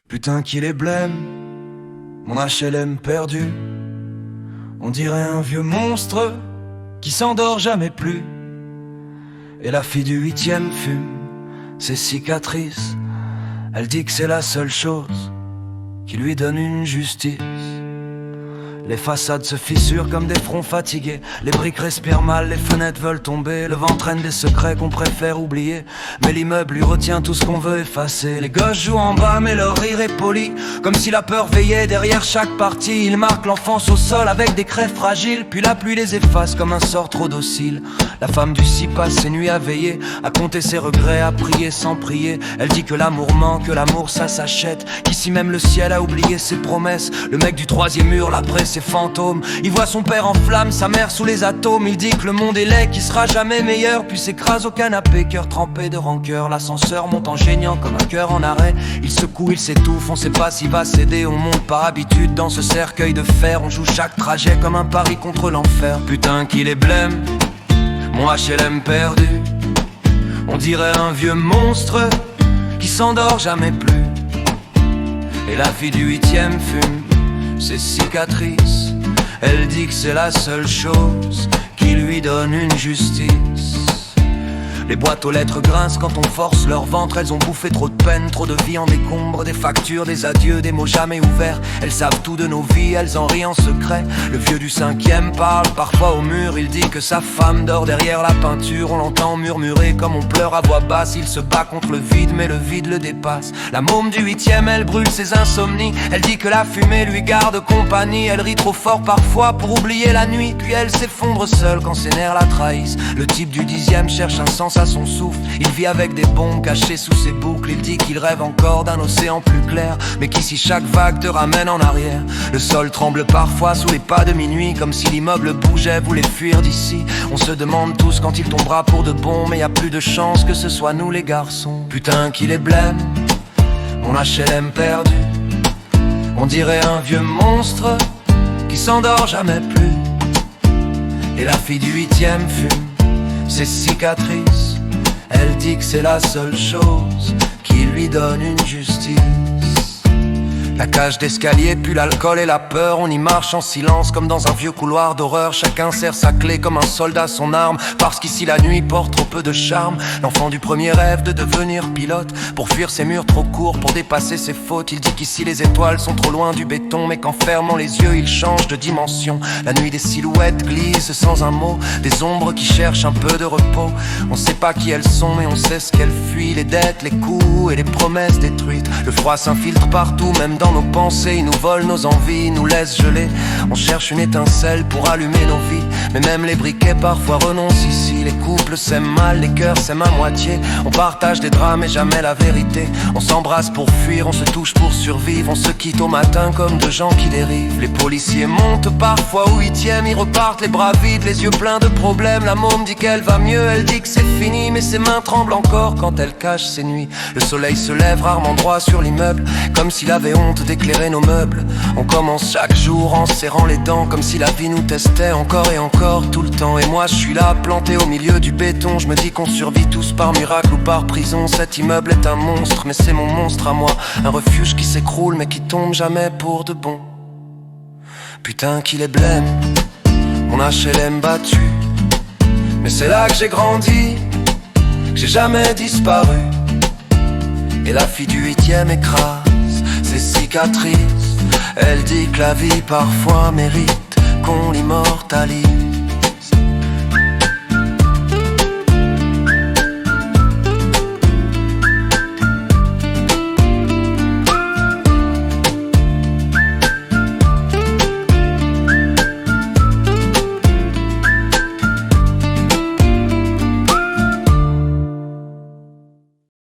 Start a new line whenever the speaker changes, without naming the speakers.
Putain qu'il est blême, mon HLM perdu. On dirait un vieux monstre qui s'endort jamais plus. Et la fille du 8e fume ses cicatrices. Elle dit que c'est la seule chose qui lui donne une justice. Les façades se fissurent comme des fronts fatigués. Les briques respirent mal, les fenêtres veulent tomber. Le vent traîne des secrets qu'on préfère oublier. Mais l'immeuble lui retient tout ce qu'on veut effacer. Les gosses jouent en bas mais leur rire est poli, comme si la peur veillait derrière chaque partie. Ils marquent l'enfance au sol avec des craies fragiles. Puis la pluie les efface comme un sort trop docile. La femme du 6 passe ses nuits à veiller, à compter ses regrets, à prier sans prier. Elle dit que l'amour ment, que l'amour ça s'achète, qu'ici même le ciel a oublié ses promesses. Le mec du 3e mur la presse ses fantômes. Il voit son père en flammes, sa mère sous les atomes. Il dit que le monde est laid, qu'il sera jamais meilleur. Puis s'écrase au canapé, cœur trempé de rancœur. L'ascenseur monte en geignant comme un cœur en arrêt. Il secoue, il s'étouffe, on sait pas s'il va céder. On monte par habitude dans ce cercueil de fer. On joue chaque trajet comme un pari contre l'enfer. Putain qu'il est blême, mon HLM perdu. On dirait un vieux monstre qui s'endort jamais plus. Et la fille du 8e fume ses cicatrices. Elle dit que c'est la seule chose qui lui donne une justice. Les boîtes aux lettres grincent quand on force leur ventre. Elles ont bouffé trop de peine, trop de vie en décombre. Des factures, des adieux, des mots jamais ouverts. Elles savent tout de nos vies, elles en rient en secret. Le vieux du 5e parle parfois au mur. Il dit que sa femme dort derrière la peinture. On l'entend murmurer comme on pleure à voix basse. Il se bat contre le vide mais le vide le dépasse. La môme du 8e, elle brûle ses insomnies. Elle dit que la fumée lui garde compagnie. Elle rit trop fort parfois pour oublier la nuit. Puis elle s'effondre seule quand ses nerfs la trahissent. Le type du 10e cherche un sens à son souffle. Il vit avec des bombes cachées sous ses boucles. Il dit qu'il rêve encore d'un océan plus clair, mais qu'ici chaque vague te ramène en arrière. Le sol tremble parfois sous les pas de minuit, comme si l'immeuble bougeait, voulait fuir d'ici. On se demande tous quand il tombera pour de bon, mais y a plus de chance que ce soit nous les garçons. Putain qu'il est blême, mon HLM perdu. On dirait un vieux monstre qui s'endort jamais plus. Et la fille du 8e fume ses cicatrices. Elle dit que c'est la seule chose qui lui donne une justice. La cage d'escalier, puis l'alcool et la peur. On y marche en silence comme dans un vieux couloir d'horreur. Chacun serre sa clé comme un soldat son arme, parce qu'ici la nuit porte trop peu de charme. L'enfant du premier rêve de devenir pilote, pour fuir ses murs trop courts, pour dépasser ses fautes. Il dit qu'ici les étoiles sont trop loin du béton, mais qu'en fermant les yeux il change de dimension. La nuit des silhouettes glissent sans un mot, des ombres qui cherchent un peu de repos. On sait pas qui elles sont mais on sait ce qu'elles fuient. Les dettes, les coups et les promesses détruites. Le froid s'infiltre partout, même dans nos pensées. Ils nous volent nos envies, nous laissent geler. On cherche une étincelle pour allumer nos vies, mais même les briquets parfois renoncent ici. Les couples s'aiment mal, les cœurs s'aiment à moitié. On partage des drames et jamais la vérité. On s'embrasse pour fuir, on se touche pour survivre. On se quitte au matin comme deux gens qui dérivent. Les policiers montent parfois au 8e. Ils repartent les bras vides, les yeux pleins de problèmes. La môme dit qu'elle va mieux, elle dit que c'est fini, mais ses mains tremblent encore quand elle cache ses nuits. Le soleil se lève rarement droit sur l'immeuble, comme s'il avait honte d'éclairer nos meubles. On commence chaque jour en serrant les dents, comme si la vie nous testait encore et encore tout le temps. Et moi je suis là planté au milieu du béton. Je me dis qu'on survit tous par miracle ou par prison. Cet immeuble est un monstre mais c'est mon monstre à moi. Un refuge qui s'écroule mais qui tombe jamais pour de bon. Putain qu'il est blême, mon HLM battu. Mais c'est là que j'ai grandi, que j'ai jamais disparu. Et la fille du 8e écrase ses cicatrices. Elle dit que la vie parfois mérite qu'on l'immortalise.